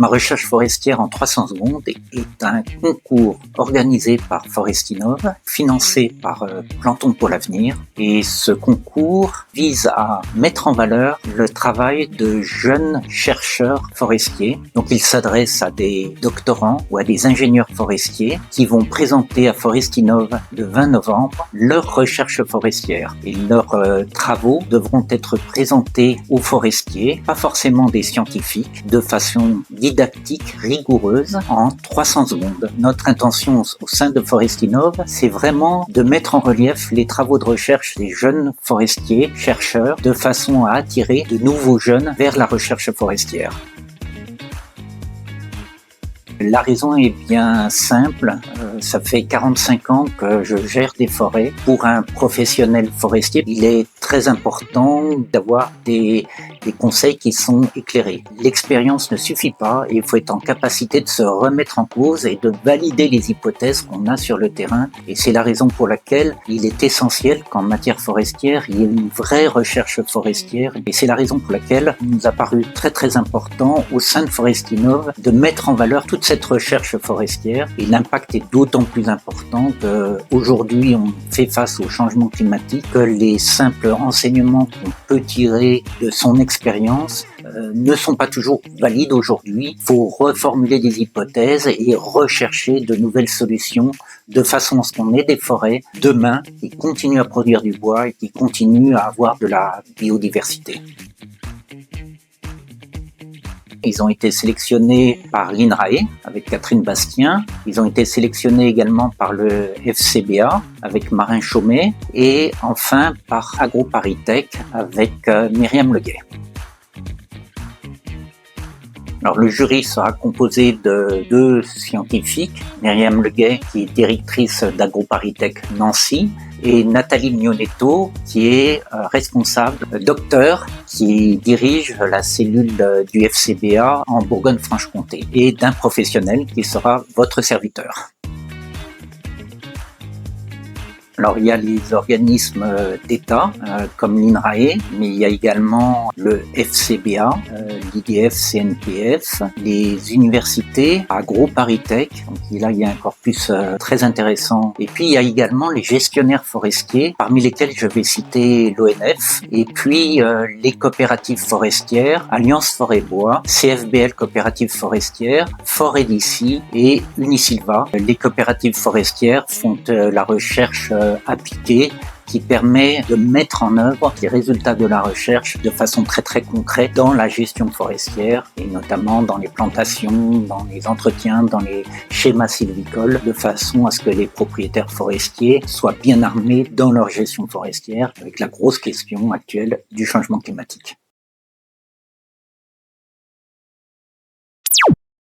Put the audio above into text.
recherche forestière en 300 secondes est un concours organisé par Forestinov, financé par Plantons pour l'avenir. Et ce concours vise à mettre en valeur le travail de jeunes chercheurs forestiers. Donc il s'adresse à des doctorants ou à des ingénieurs forestiers qui vont présenter à Forestinov le 20 novembre leurs recherches forestières. Et leurs travaux devront être présentés aux forestiers, pas forcément des scientifiques, de façon didactique, rigoureuse, en 300 secondes. Notre intention au sein de Forestinov, c'est vraiment de mettre en relief les travaux de recherche des jeunes forestiers, chercheurs, de façon à attirer de nouveaux jeunes vers la recherche forestière. La raison est bien simple, ça fait 45 ans que je gère des forêts. Pour un professionnel forestier, il est très important d'avoir des conseils qui sont éclairés. L'expérience ne suffit pas et il faut être en capacité de se remettre en cause et de valider les hypothèses qu'on a sur le terrain. Et c'est la raison pour laquelle il est essentiel qu'en matière forestière, il y ait une vraie recherche forestière. Et c'est la raison pour laquelle il nous a paru très important au sein de Forestinov de mettre en valeur toute cette recherche forestière. Et l'impact est d'autant plus important qu'aujourd'hui on fait face au changement climatique, que les simples enseignements qu'on peut tirer de son expérience ne sont pas toujours valides aujourd'hui. Il faut reformuler des hypothèses et rechercher de nouvelles solutions de façon à ce qu'on ait des forêts demain qui continuent à produire du bois et qui continuent à avoir de la biodiversité. Ils ont été sélectionnés par l'INRAE avec Catherine Bastien. Ils ont été sélectionnés également par le FCBA avec Marin Chaumet et enfin par AgroParisTech avec Myriam Leguet. Alors, le jury sera composé de 2 scientifiques, Myriam Leguet, qui est directrice d'AgroParisTech Nancy, et Nathalie Mignonetto, qui est responsable, docteur, qui dirige la cellule du FCBA en Bourgogne-Franche-Comté, et d'un professionnel qui sera votre serviteur. Alors, il y a les organismes d'État, comme l'INRAE, mais il y a également le FCBA, l'IDF, CNPF, les universités, AgroParisTech, donc là, il y a un corpus très intéressant. Et puis, il y a également les gestionnaires forestiers, parmi lesquels je vais citer l'ONF, et puis les coopératives forestières, Alliance Forêt Bois, CFBL Coopérative Forestière, Forêt d'ici et Unisilva. Les coopératives forestières font la recherche appliquée qui permet de mettre en œuvre les résultats de la recherche de façon très concrète dans la gestion forestière et notamment dans les plantations, dans les entretiens, dans les schémas sylvicoles, de façon à ce que les propriétaires forestiers soient bien armés dans leur gestion forestière avec la grosse question actuelle du changement climatique.